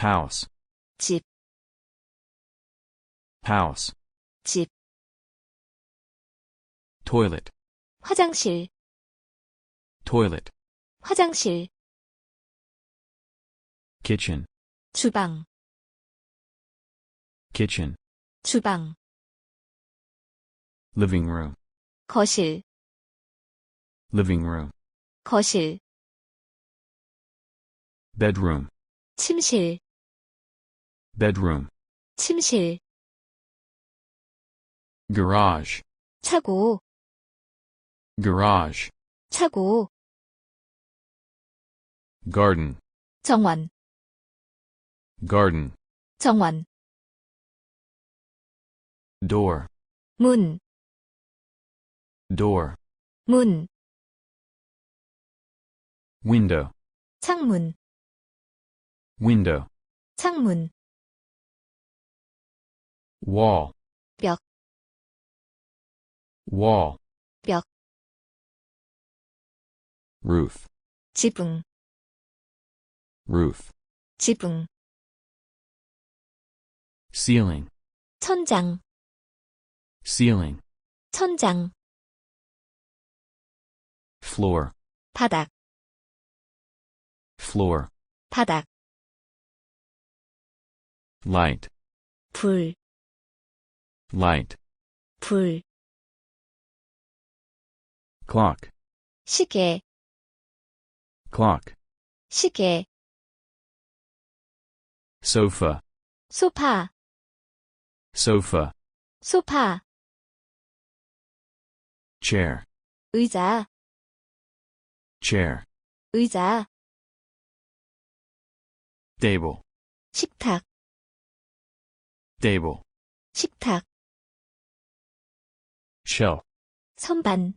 house, 집, house, 집, toilet, 화장실, toilet, 화장실, kitchen, 주방, kitchen, 주방, living room, 거실, living room, 거실, bedroom, 침실, bedroom, 침실, garage, 차고, garage, 차고, garden, 정원, garden, 정원, door, 문, door, 문, window, 창문, window, 창문, wall, 벽, wall, 벽, roof, 지붕, roof, 지붕, ceiling, 천장, ceiling, 천장, floor, 바닥, floor, 바닥, light, 불, light, 불, clock, 시계, clock, 시계, sofa, 소파, sofa, 소파, chair, 의자, chair, 의자, table, 식탁, table, 식탁, shelf, 선반,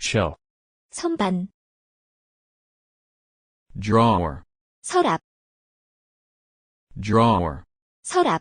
shelf, 선반, drawer, 서랍, drawer, 서랍,